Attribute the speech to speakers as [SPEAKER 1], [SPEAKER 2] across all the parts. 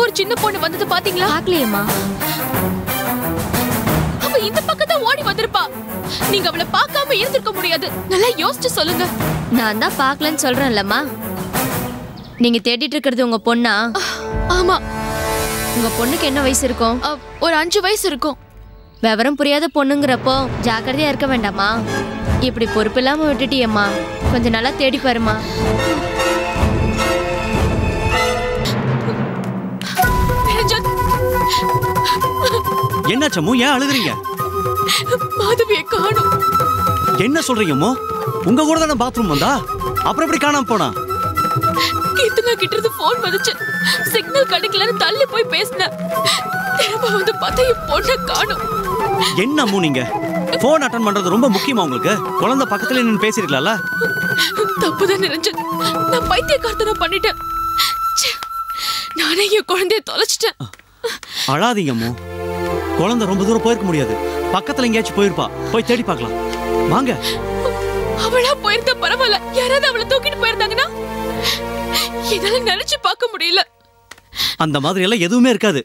[SPEAKER 1] ஒரு சின்ன பொண்ணு வந்தது பாத்தீங்களா?
[SPEAKER 2] பாக்கலையேம்மா.
[SPEAKER 1] அவ இந்த பக்கம் தான் ஓடி வந்திருப்பா. நீங்க அவளை பார்க்காம இருந்திருக்க முடியாது. நல்லா யோசிச்சு சொல்லுங்க.
[SPEAKER 2] நான் தான் பாக்கலன்னு சொல்றேன்லம்மா. நீங்க தேடிட்டு இருக்கிறது உங்க பொண்ணா?
[SPEAKER 1] ஆமா.
[SPEAKER 2] உங்க பொண்ணுக்கு என்ன வயசு இருக்கும்?
[SPEAKER 1] ஒரு 5 வயசு இருக்கும்.
[SPEAKER 2] விவரம் புரியாத பொண்ணுங்கிறப்போ ஜாக்கிரதையா இருக்க வேண்டாமா? இப்படி பொறுப்பு இல்லாம விட்டுட்டியம்மா. கொஞ்சம் நல்லா தேடி பாருமா.
[SPEAKER 3] என்ன சம்மு, ஏன் அழுகுறீங்க?
[SPEAKER 1] மாதவியை காணோம்.
[SPEAKER 3] என்ன சொல்றீங்கம்மோ? உங்க கூட தானே பாத்ரூம் வந்தா, அப்புறம் எப்படி காணாம போனா?
[SPEAKER 1] கீர்த்தனா கிட்ட இருந்து போன் வந்துச்சு. சிக்னல் கிடைக்கலன்னு தள்ளி போய் பேசினேன். திரும்ப வந்து பார்த்தா என் பொண்ணை காணோம்.
[SPEAKER 3] என்ன அம்மு, நீங்க போன் அட்டன் பண்றது ரொம்ப முக்கியமா உங்களுக்கு? குழந்தை பக்கத்துல நின்னு பேசிருக்கலாம்ல.
[SPEAKER 1] தப்புதான் நிரஞ்சன். நான் பைத்தியக்காரத்தனம் பண்ணிட்டேன். நானே என் குழந்தைய தொலைச்சிட்டேன்.
[SPEAKER 3] அழாதீங்க அம்மு. குழந்தை ரொம்ப தூரம் போயிருக்க முடியாது. பக்கத்துல எங்கேயாச்சும் போயிருப்பா. போய் தேடி பார்க்கலாம் வாங்க.
[SPEAKER 1] அவளா போயிருந்தா பரவாயில்ல. யாராவது அவளை தூக்கிட்டு போயிருந்தாங்கன்னா என்னால நினைச்சு பார்க்க முடியல.
[SPEAKER 3] அந்த மாதிரி எல்லாம் எதுவுமே இருக்காது.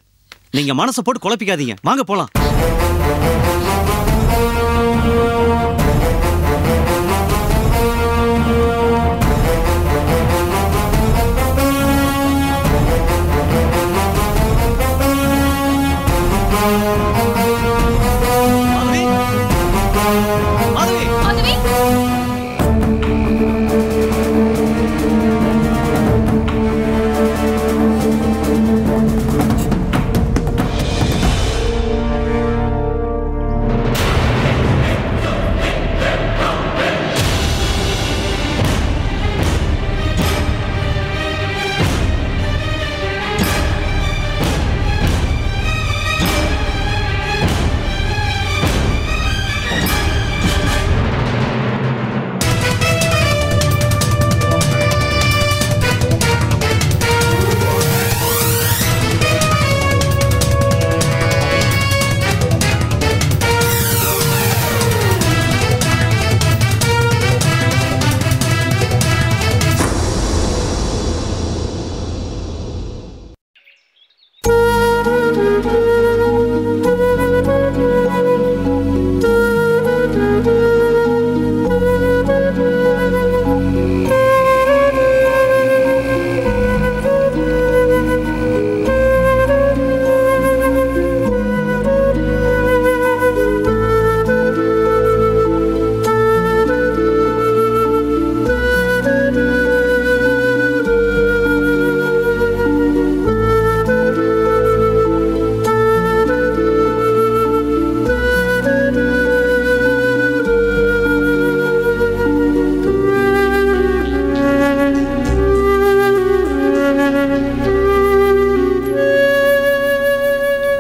[SPEAKER 3] நீங்க மனசை போட்டு குழப்பிக்காதீங்க. வாங்க போலாம்.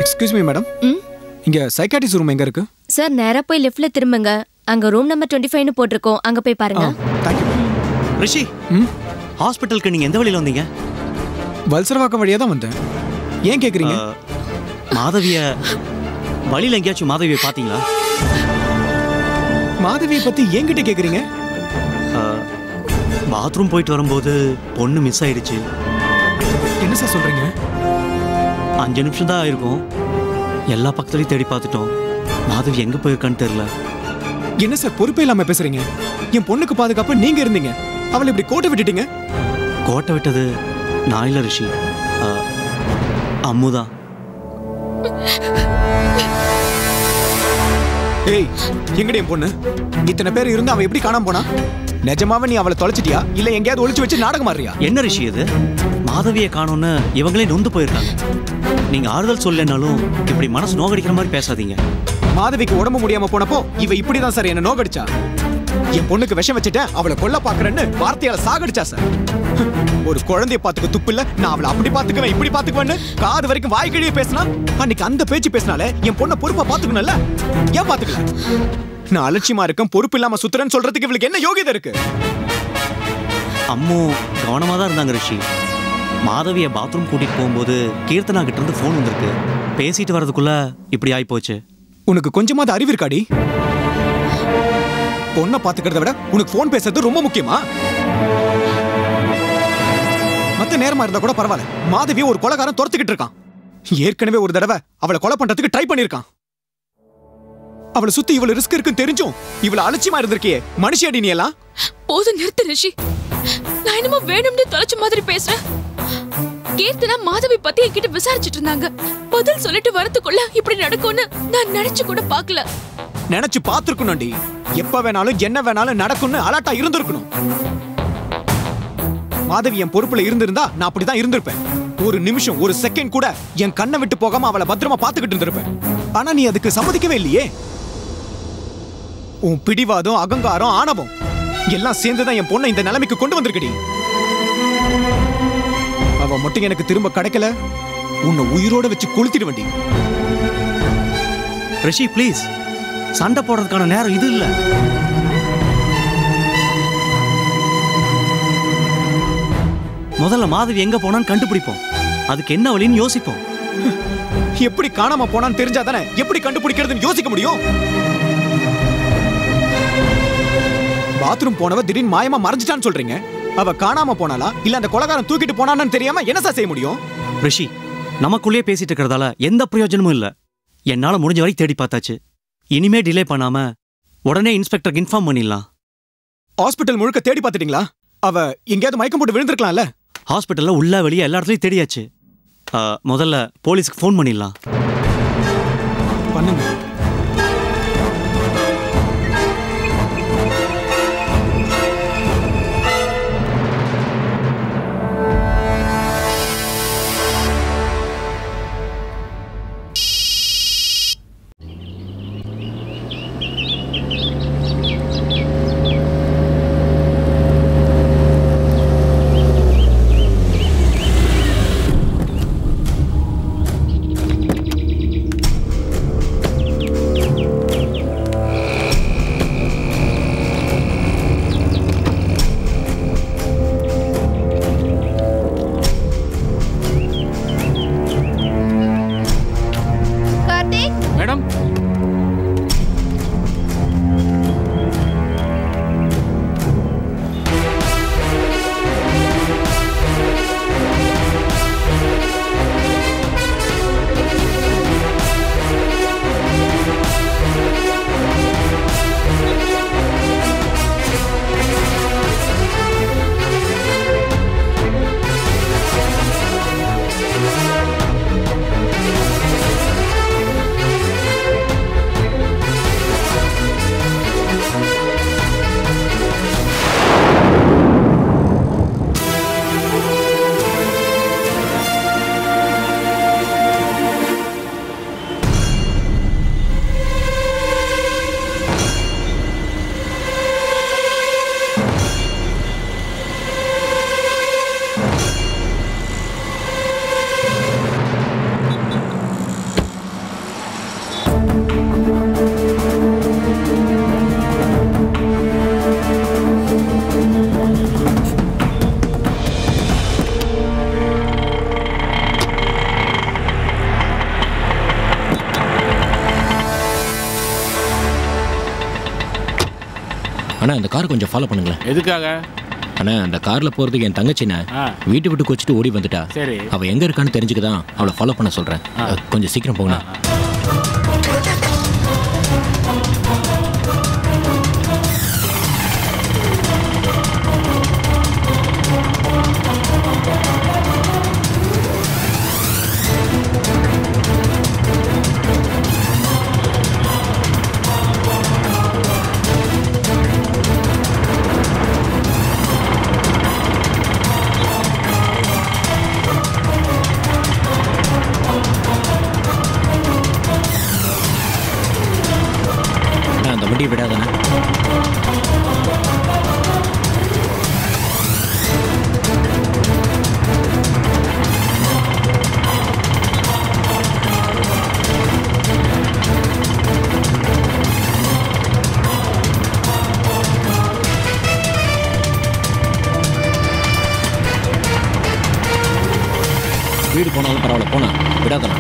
[SPEAKER 4] எக்ஸ்கியூஸ் மீ மேடம், இங்க சைக்காட்ரிஸ்ட் ரூம் எங்க இருக்கு?
[SPEAKER 2] சார் நேரா போய் லெஃப்ட்ல திரும்புங்க. அங்க ரூம் நம்பர் 25 னு போட்டுருக்கோம். அங்க போய் பாருங்க.
[SPEAKER 4] Thank you.
[SPEAKER 3] ரிஷி, ஹாஸ்பிடலுக்கு நீங்க எந்த வழியில வந்தீங்க?
[SPEAKER 4] வல்சரவாக்கம் வழியா தான் வந்தேன். ஏன் கேக்குறீங்க?
[SPEAKER 3] மாதவிய வழியில எங்கேயாச்சும் மாதவியை பாத்தீங்களா?
[SPEAKER 4] மாதவியை பத்தி என்கிட்ட கேக்குறீங்க?
[SPEAKER 3] பாத்ரூம் போயிட்டு வரும்போது பொண்ணு மிஸ் ஆயிடுச்சு.
[SPEAKER 4] என்ன சார் சொல்றீங்க?
[SPEAKER 3] 5 நிமிஷம் தான் ஆயிருக்கும். எல்லா பக்கத்துலயும் தேடி பார்த்துட்டோம். மாதவி எங்க போயிருக்கான்னு தெரியல.
[SPEAKER 4] என்ன சார் பொறுப்பே இல்லாம பேசுறீங்க? என் பொண்ணுக்கு பாதுகாப்பு நீங்க இருந்தீங்க. அவளை இப்படி கோட்டை விட்டுட்டீங்க.
[SPEAKER 3] கோட்டை விட்டது நான் இல்ல ரிஷி, அம்முதான்.
[SPEAKER 4] ஏய், எங்கடி என் பொண்ணு? இத்தனை பேர் இருந்து அவ எப்படி காணாம போனா? நிஜமாவே நீ அவளை தொலைச்சிட்டியா இல்ல எங்கேயாவது ஒளிச்சு வச்சு நாடகம் ஆடுறியா?
[SPEAKER 3] என்ன ரிஷி இது? மாதவியை காணோன்னு இவங்களே நொந்து போயிருக்காங்க. நீங்க ஆறுதல் சொல்லனாலும் இப்படி மனசு நோகடிக்கிற மாதிரி பேசாதீங்க.
[SPEAKER 4] மாதவிக்கு உடம்பு முடியாம போனப்போ இவ இப்படிதான் சார் என்ன நோகடிச்சா. என் பொண்ணுக்கு விஷம் வச்சுட்டேன், அவளை கொல்ல பாக்குறேன்னு வார்த்தையால சாகடிச்சா சார். ஒரு குழந்தைய பாத்துக்க துப்பு இல்ல, நான் அவளை அப்படி பாத்துக்குவேன் இப்படி பாத்துக்குவேன்னு காது வரைக்கும் வாய் கிழிய பேசினா. அன்னைக்கு அந்த பேச்சு பேசினாலே என் பொண்ணை பொறுப்பா பாத்துக்கணும்ல, ஏன் பாத்துக்கல? நான் அலட்சியமா இருக்கேன், பொறுப்பு இல்லாம சுத்துறேன்னு சொல்றதுக்கு இவளுக்கு என்ன யோகியதை இருக்கு?
[SPEAKER 3] அம்மு கவனமா தான் இருந்தாங்க ரிஷி. மாதவியை பாத்ரூம் கூட்டிட்டு போகும்போது கீர்த்தனா கிட்ட இருந்து போன் வந்திருக்கு. பேசிட்டு வர்றதுக்குள்ள இப்படி ஆயி போச்சு.
[SPEAKER 4] உனக்கு கொஞ்சமாவது அறிவு இருக்காடி? பொண்ணை பாத்துக்கிறத விட உனக்கு போன் பேசுறது ரொம்ப முக்கியமா? மத்த எந்த நேரமா இருந்தா கூட பரவாயில்ல, மாதவியை ஒரு கொலைகாரன் துரத்துக்கிட்டு இருக்கான். ஏற்கனவே ஒரு தடவை அவளை கொலை பண்றதுக்கு ட்ரை பண்ணிருக்கான். அவளை சுத்தி இவ்வளவு ரிஸ்க் இருக்குன்னு தெரிஞ்சும் இவ்வளவு அலட்சியமா இருந்திருக்கியே, மனுஷியடி நீ எல்லாம்.
[SPEAKER 1] போதும் நிறுத்து ரிஷி. நான் என்னமோ வேணும்னு தொலைச்ச மாதிரி பேசுறேன். கீர்த்தனா மாதவி பத்தி என்கிட்ட விசாரிச்சுட்டு இருந்தாங்க. பதில் சொல்லிட்டு வரதுக்குள்ள இப்படி நடக்கும்னு நான் நினைச்சு கூட பார்க்கல.
[SPEAKER 4] நினைச்சு பார்த்திருக்கணும்டி. எப்ப வேணாலும் என்ன வேணாலும் நடக்கும்னு அலர்ட்டா இருந்திருக்கணும். மாதவி என் பொறுப்புல இருந்திருந்தா நான் அப்படிதான் இருந்திருப்பேன். ஒரு நிமிஷம் ஒரு செகண்ட் கூட என் கண்ணை விட்டு போகாம அவளை பத்திரமா பார்த்துக்கிட்டு இருந்திருப்பேன். ஆனா நீ அதுக்கு சம்மதிக்கவே இல்லையே. உன் பிடிவாதம், அகங்காரம், ஆணவம் எல்லாம் சேர்ந்துதான் என் பொண்ணை இந்த நிலைமைக்கு கொண்டு வந்திருக்கடி. அவ மட்டும் எனக்கு திரும்ப கிடைக்கல, உன்னை உயிரோட வச்சு கொளுத்திடுவேண்டி.
[SPEAKER 3] ரிஷி ப்ளீஸ், சண்டை போடுறதுக்கான நேரம் இது இல்ல. முதல்ல மாதவி எங்க போனான்னு கண்டுபிடிப்போம். அதுக்கு என்ன வழின்னு யோசிப்போம்.
[SPEAKER 4] எப்படி காணாம போனான்னு தெரிஞ்சாதானே எப்படி கண்டுபிடிக்கிறதுன்னு யோசிக்க முடியும். பாத்ரூம் போனவ திடீர்னு மாயமா மறைஞ்சிட்டான்னு சொல்றீங்க. அவ காணாம போனாலா இல்ல அந்த கொலைகாரன் தூக்கிட்டு போனான்னு தெரியாம என்ன செய்ய முடியும்?
[SPEAKER 3] ரிஷி, நமக்குள்ளேயே பேசிட்டு இருக்கிறதால எந்த பிரயோஜனமும் இல்ல. என்னால முடிஞ்ச வரை தேடி பார்த்தாச்சு. இனிமே டிலே பண்ணாம உடனே இன்ஸ்பெக்டருக்கு இன்ஃபார்ம் பண்ணிடலாம்.
[SPEAKER 4] ஹாஸ்பிட்டல் முழுக்க தேடி பார்த்துட்டீங்களா? அவ எங்கேயாவது மயக்கம் போட்டு விழுந்திருக்கலாம்ல?
[SPEAKER 3] ஹாஸ்பிட்டல்ல உள்ள வெளியே எல்லா இடத்துலயும் தேடியாச்சு. முதல்ல போலீஸ்க்கு ஃபோன் பண்ணிடலாம்.
[SPEAKER 4] பண்ணுங்க.
[SPEAKER 5] அண்ணா அந்த கார் கொஞ்சம் ஃபாலோ பண்ணுங்களேன்.
[SPEAKER 6] எதுக்காக?
[SPEAKER 5] அண்ணா அந்த கார்ல போறதுக்கு என் தங்கச்சிண்ணா வீட்டை விட்டு கொச்சிட்டு ஓடி வந்துட்டா.
[SPEAKER 6] சரி,
[SPEAKER 5] அவ எங்க இருக்கான்னு தெரிஞ்சுக்கதான் அவளை ஃபாலோ பண்ண சொல்றேன். கொஞ்சம் சீக்கிரம் போங்க. வண்டி விடாதானே? வீடு போனாலும் பரவாயில்ல, போனா விடாதானே?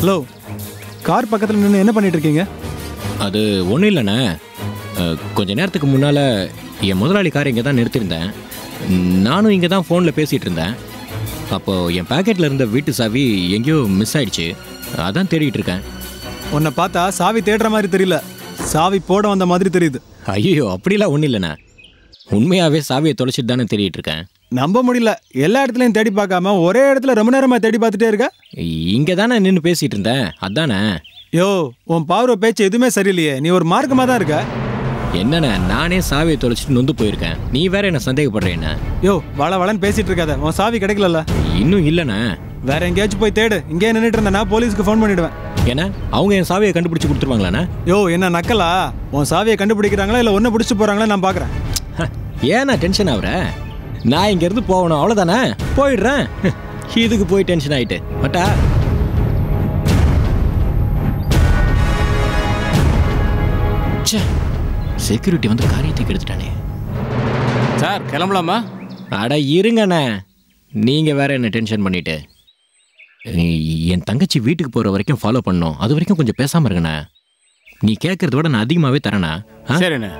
[SPEAKER 6] ஹலோ, கார் பக்கத்தில் நின்று என்ன பண்ணிட்டு இருக்கீங்க?
[SPEAKER 5] அது ஒன்றும் இல்லைண்ணே. கொஞ்ச நேரத்துக்கு முன்னால் என் முதலாளி கார் இங்கே தான் நிறுத்தியிருந்தேன். நானும் இங்கே தான் ஃபோனில் பேசிகிட்டு இருந்தேன். அப்போது என் பேக்கெட்டில் இருந்த வீட்டு சாவி எங்கேயோ மிஸ் ஆயிடுச்சு. அதான் தேடிட்டு இருக்கேன்.
[SPEAKER 6] உன்னை பார்த்தா சாவி தேடுற மாதிரி தெரியல, சாவி போட வந்த மாதிரி தெரியுது.
[SPEAKER 5] ஐயோ, அப்படிலாம் ஒன்றும் இல்லைண்ணே. உண்மையாகவே சாவியை தொலைச்சிட்டு தானே தேடிட்டு இருக்கேன்.
[SPEAKER 6] நம்ப முடியல, எல்லா இடத்துலையும் தேடி பார்க்காம ஒரே இடத்துல ரொம்ப நேரமாக தேடி பார்த்துட்டே இருக்க.
[SPEAKER 5] இங்கே தானே நின்று பேசிகிட்டு இருந்தேன், அதானே.
[SPEAKER 6] யோ, உன் பார்வை பேச்சு எதுவுமே சரியில்லையே, நீ ஒரு மார்க்கமாக தான் இருக்க.
[SPEAKER 5] என்னண்ணே, நானே சாவியை தொலைச்சிட்டு நொந்து போயிருக்கேன், நீ வேற என்ன சந்தேகப்படுறேன்?
[SPEAKER 6] யோ, வளன்னு பேசிட்டு இருக்காத, உன் சாவி கிடைக்கல.
[SPEAKER 5] இன்னும் இல்லைண்ணே.
[SPEAKER 6] வேற எங்கேயாச்சும் போய் தேடு, இங்கே நின்றுட்டு இருந்தேன்னா போலீஸ்க்கு ஃபோன் பண்ணிடுவேன்.
[SPEAKER 5] ஏன்னா அவங்க என் சாவியை கண்டுபிடிச்சி கொடுத்துருவாங்களாண்ணே?
[SPEAKER 6] யோ, என்ன நக்கலா? உன் சாவியை கண்டுபிடிக்கிறாங்களா இல்லை ஒன்றை பிடிச்சி போகிறாங்களா நான் பார்க்குறேன்.
[SPEAKER 5] ஏன்னா டென்ஷன் ஆகுற? நான் இங்கேருந்து போகணும், அவ்வளோதானே, போயிடுறேன். இதுக்கு போய் டென்ஷன் ஆகிட்டு பட்டா. செக்யூரிட்டி வந்து காரியத்துக்கு எடுத்துட்டானே.
[SPEAKER 7] சார் கிளம்பலாமா?
[SPEAKER 5] அட இருங்கண்ணே, நீங்கள் வேற என்ன டென்ஷன் பண்ணிட்டு. என் தங்கச்சி வீட்டுக்கு போகிற வரைக்கும் ஃபாலோ பண்ணணும், அது வரைக்கும் கொஞ்சம் பேசாமல் இருக்கண்ணே. நீ கேட்கறத விட நான் அதிகமாகவே தரேண்ணா.
[SPEAKER 7] சரிண்ணே.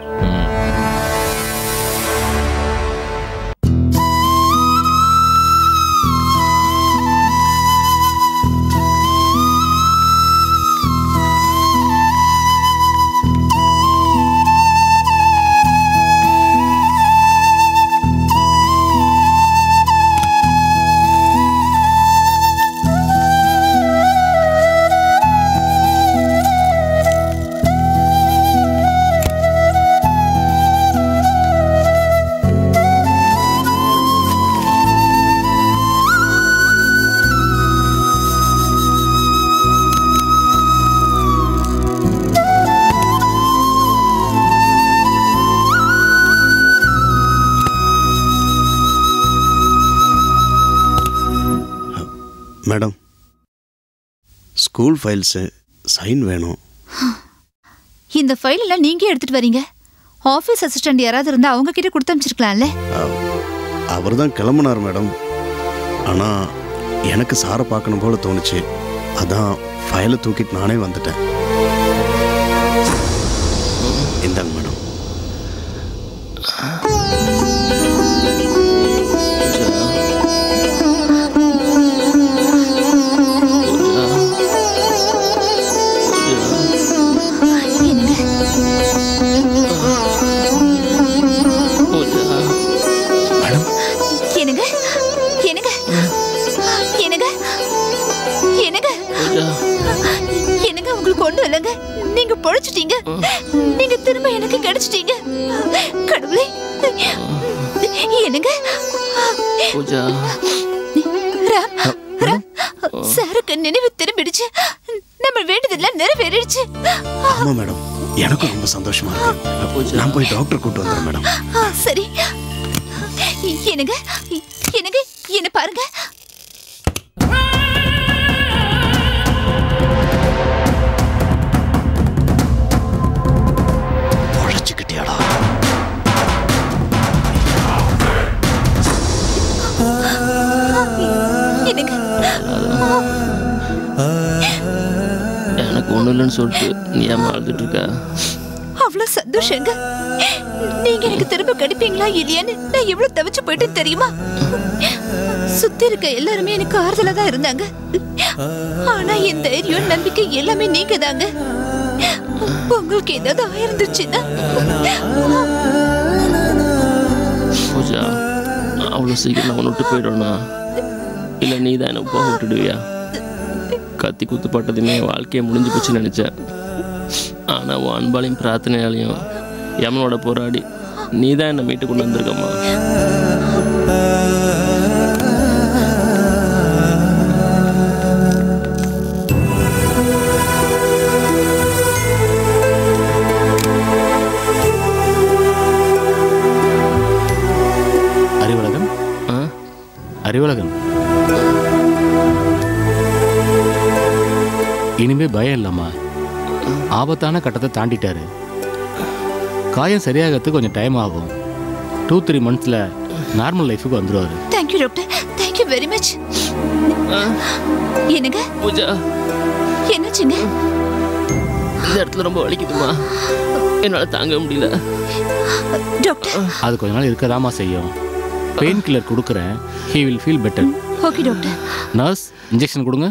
[SPEAKER 8] மேடம், ஸ்கூல் ஃபைல்ஸு சைன் வேணும்.
[SPEAKER 9] இந்த ஃபைல் எல்லாம் நீங்க எடுத்துட்டு வரீங்க? ஆஃபீஸ் அசிஸ்டன்ட் யாராவது இருந்தால் அவங்க கிட்ட கொடுத்து அனுப்பிச்சிருக்கலாம்ல.
[SPEAKER 8] அவர் தான் கிளம்புனார் மேடம். ஆனால் எனக்கு சாரை பார்க்கணும் போல தோணுச்சு, அதான் ஃபைலை தூக்கிட்டு நானே வந்துட்டேன். இந்தாங்க மேடம்.
[SPEAKER 9] ஒண்ணும் இல்லைங்க, நீங்க பொழைச்சிட்டீங்க, நீங்க திரும்ப எனக்கு கிடைச்சிட்டீங்க. கடவுளே, என்னங்க சாருக்கு நினைவு திரும்பிடுச்சு, நம்ம வேண்டியதெல்லாம் நிறைவேறிடுச்சு.
[SPEAKER 8] ஆமா மேடம், எனக்கு ரொம்ப சந்தோஷமா இருக்கு. நான் போய் டாக்டர் கூட்டு வந்துறேன் மேடம்.
[SPEAKER 9] சரி. என்னங்க என்னங்க என்ன பாருங்க.
[SPEAKER 10] எனக்கு ஒண்ணு இல்லைன்னு சொல்லிட்டு நீ ஏன் அழுதுட்டு இருக்க?
[SPEAKER 9] அவ்வளவு சந்தோஷங்க. நீங்க எனக்கு திரும்ப கிடைப்பீங்களா இல்லையான்னு நான் எவ்வளவு தவிச்சு போயிட்டு தெரியுமா? சுத்தி இருக்க எல்லாருமே எனக்கு ஆறுதலா தான் இருந்தாங்க. ஆனா என் தைரியம் நம்பிக்கை எல்லாமே நீங்க தாங்க. உங்களுக்கு ஏதாவது ஆயிருந்துச்சுன்னா
[SPEAKER 10] பூஜா, அவ்வளவு சீக்கிரம் நான் விட்டு போயிடுவேனா? இல்லை நீ தான் எனக்கு போக விட்டுடுவியா? கத்தி குத்துப்பட்டதுமே வாழ்க்கையை முடிஞ்சு போச்சுன்னு நினச்சேன். ஆனால் உன் அன்பாலையும் பிரார்த்தனையாலையும் யமனோட போராடி நீ தான் என்னை மீட்டு கொண்டு வந்திருக்கம்மா.
[SPEAKER 7] அறிவழகன், அறிவழகன், இனிமே பயம் இல்லாமா? ஆபத்தான கட்டத்தை தாண்டிட்டாரு. காயம் சரியாகிறதுக்கு கொஞ்சம் டைம் ஆகும். 2-3 மந்த்ஸில் நார்மல் லைஃபுக்கு வந்துடுவாரு.
[SPEAKER 9] Thank you doctor, thank you very much. என்னங்க
[SPEAKER 10] பூஜா,
[SPEAKER 9] என்னாச்சுங்க?
[SPEAKER 10] இந்த இடத்துல ரொம்ப வலிக்குதுமா, என்னால தாங்க முடியல.
[SPEAKER 9] டாக்டர்,
[SPEAKER 7] அது கொஞ்ச நாள் இருக்கதாமா செய்யும். பெயின் கில்லர் கொடுக்குறேன். He will feel better.
[SPEAKER 9] Okay doctor.
[SPEAKER 7] Nurse, injection கொடுங்க.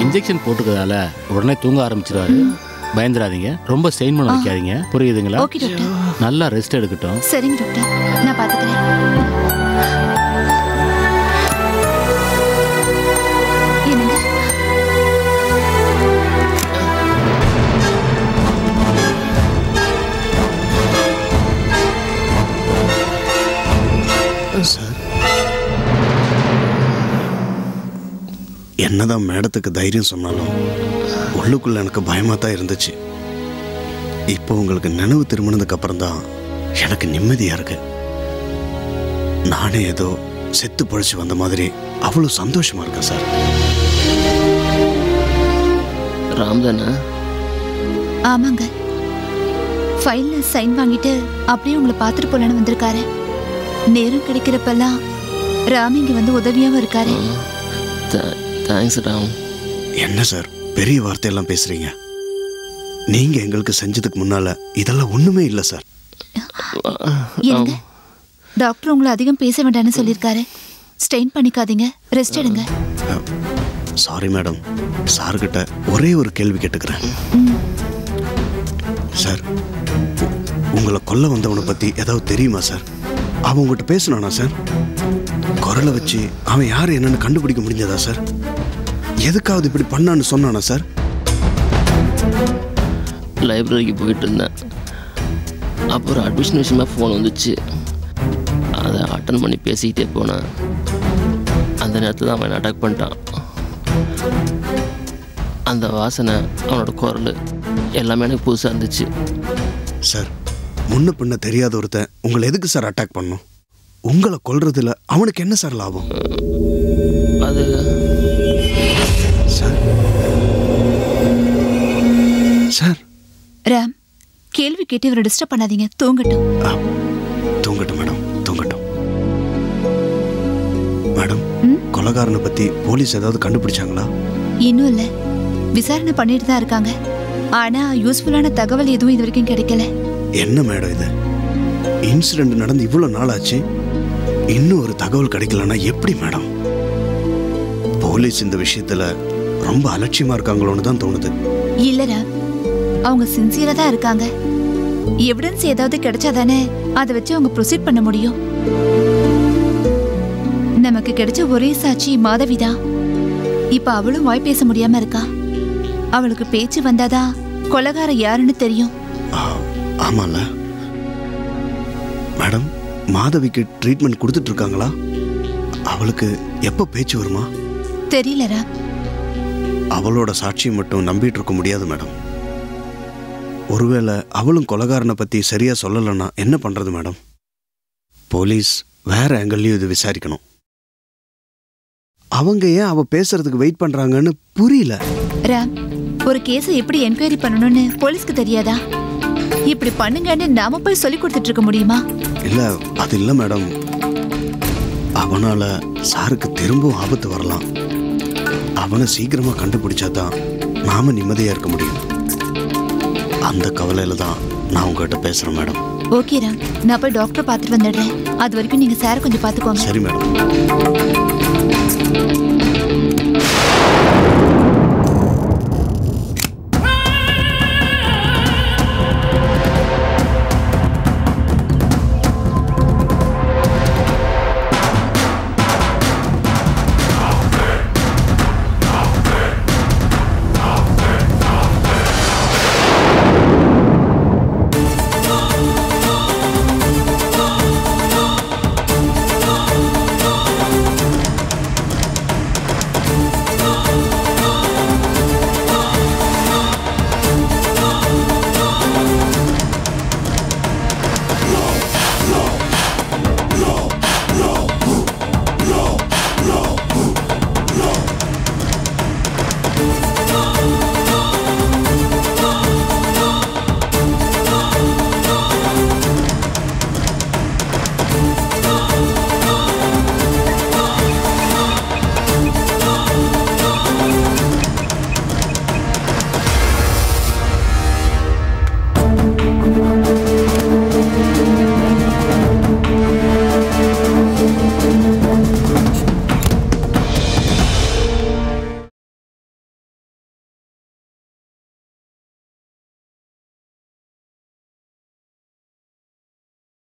[SPEAKER 7] இன்ஜெக்ஷன் போட்டுக்கிறதால உடனே தூங்க ஆரம்பிச்சிருவாரு. பயந்துடாதீங்க, ரொம்ப ஸ்ட்ரெயின் பண்ண வைக்காதீங்க. புரியுதுங்களா?
[SPEAKER 9] Okay doctor.
[SPEAKER 7] நல்லா ரெஸ்ட் எடுக்கட்டும்.
[SPEAKER 9] சரிங்க டாக்டர், நான் பாத்துக்கிறேன். என்னங்க?
[SPEAKER 8] சார், என்னதான் மேடத்துக்கு தைரியம் சொன்னாலும் உள்ளுக்குள்ள எனக்கு பயமா தான் இருந்துச்சு. இப்போ உங்களுக்கு நினைவு திரும்பினதுக்கு அப்புறம் தான் எனக்கு நிம்மதியா இருக்கு. நானே ஏதோ செத்து பழிச்சு வந்த மாதிரி அவ்வளவு சந்தோஷமா இருக்கேன் சார்.
[SPEAKER 10] ராம்தானா?
[SPEAKER 9] ஆமாங்க, ஃபைல்ல சைன் வாங்கிட்டு அப்படியே உங்களை பார்த்துட்டு போலன்னு வந்திருக்காரு. நேரம் கிடைக்கிறப்பெல்லாம் ராம் இங்க வந்து உதவியாவும் இருக்காரு.
[SPEAKER 10] தேங்க்ஸ் ராம்.
[SPEAKER 8] என்ன சார் பெரிய வார்த்தையெல்லாம் பேசுறீங்க? நீங்க எங்களுக்கு செஞ்சதுக்கு முன்னால இதெல்லாம் ஒண்ணுமே இல்லை சார்.
[SPEAKER 9] என்னங்க, டாக்டர் உங்களை அதிகம் பேச வேண்டாம்னு சொல்லியிருக்காரு. ஸ்ட்ரெயின் பண்ணிக்காதீங்க, ரெஸ்ட் எடுங்க.
[SPEAKER 8] சாரி மேடம், சார்கிட்ட ஒரே ஒரு கேள்வி கேட்டுக்கிறேன். சார், உங்களை கொல்ல வந்தவனை பத்தி ஏதாவது தெரியுமா சார்? அவன் உங்ககிட்ட பேசினானா சார்? குரலை வச்சு அவன் யார் என்னன்னு கண்டுபிடிக்க முடிஞ்சதா சார்? எதுக்காவது இப்படி பண்ணான்னு சொன்னானா சார்?
[SPEAKER 10] லைப்ரரிக்கு போயிட்டு இருந்தேன். அப்புறம் அட்மிஷன் விஷயமா ஃபோன் வந்துச்சு. அதை அட்டன் பண்ணி பேசிக்கிட்டே போனேன். அந்த நேரத்தில் தான் அவன் அட்டாக் பண்ணிட்டான். அந்த வாசனை, அவனோட குரல் எல்லாமே எனக்கு புதுசாக இருந்துச்சு.
[SPEAKER 8] சார், முன்ன பின்ன தெரியாத ஒருத்தன் உங்களை எதுக்கு சார் அட்டாக் பண்ணும்? உங்களை கொல்றதுல அவனுக்கு என்ன சார் லாபம்?
[SPEAKER 10] அது
[SPEAKER 8] சார் சார்
[SPEAKER 9] ராம், கேள்வி கேட்டு இவரை டிஸ்டர்ப் பண்ணாதீங்க, தூங்கட்டும்.
[SPEAKER 8] தூங்கட்டும் மேடம், தூங்கட்டும். மேடம், கொலைகாரனை பத்தி போலீஸ் ஏதாவது கண்டுபிடிச்சாங்களா?
[SPEAKER 9] இன்னும் இல்ல, விசாரணை பண்ணிட்டு தான் இருக்காங்க. ஆனா யூஸ்ஃபுல்லான தகவல் எதுவும் இது வரைக்கும் கிடைக்கல.
[SPEAKER 8] என்ன மேடம் இது? இன்சிடென்ட் நடந்து இவ்வளவு நாள் ஆச்சு, இன்னும் ஒரு தகவல் கிடைக்கலன்னா எப்படி மேடம்? போலீஸ் இந்த விஷயத்துல ரொம்ப அலட்சியமா இருக்காங்களோன்னு தான் தோணுது.
[SPEAKER 9] இல்லடா, அவங்க சின்சியரா தான் இருக்காங்க. எவிடன்ஸ் ஏதாவது கிடைச்சாதானே அதை வச்சு அவங்க ப்ரொசீட் பண்ண முடியும். நமக்கு கிடைச்ச ஒரே சாட்சி மாதவிதான். இப்ப அவளும் வாய் பேச முடியாம இருக்கா. அவளுக்கு பேச்சு வந்தாதான் கொலைகார யாருன்னு தெரியும்.
[SPEAKER 8] ஆமால மேடம், மாதவிக்கு ட்ரீட்மெண்ட் கொடுத்துட்டு இருக்காங்களா? அவளுக்கு எப்ப பேச்சு வருமா
[SPEAKER 9] தெரியலடா.
[SPEAKER 8] அவளோட சாட்சியை மட்டும் நம்பிட்டு இருக்க முடியாது மேடம். ஒருவேளை அவளும் கொலைகாரனை பத்தி சரியா சொல்லலைன்னா என்ன பண்றது மேடம்? போலீஸ் வேற ஆங்கிள்லயும் இது விசாரிக்கணும். அவங்க ஏன் அவ பேசுறதுக்கு வெயிட் பண்றாங்கன்னு புரியல.
[SPEAKER 9] ராம், ஒரு கேஸை எப்படி என்கொயரி பண்ணணும்னு போலீஸ்க்கு தெரியாதா? இப்படி பண்ணுங்கன்னு நாம போய் சொல்லி கொடுத்துட்டு இருக்க முடியுமா?
[SPEAKER 8] இல்ல, அது இல்ல மேடம். அவனால சாருக்கு திரும்பவும் ஆபத்து வரலாம். அவனை சீக்கிரமா கண்டுபிடிச்சாதான் நாம நிம்மதியா இருக்க முடியும். அந்த கவலையில தான் நான் உங்ககிட்ட பேசுறேன் மேடம்.
[SPEAKER 9] ஓகே ராம், நான் போய் டாக்டர் பார்த்துட்டு வந்துடுறேன். அது வரைக்கும் நீங்க சார் கொஞ்சம் பார்த்துக்கோங்க.
[SPEAKER 8] சரி மேடம்.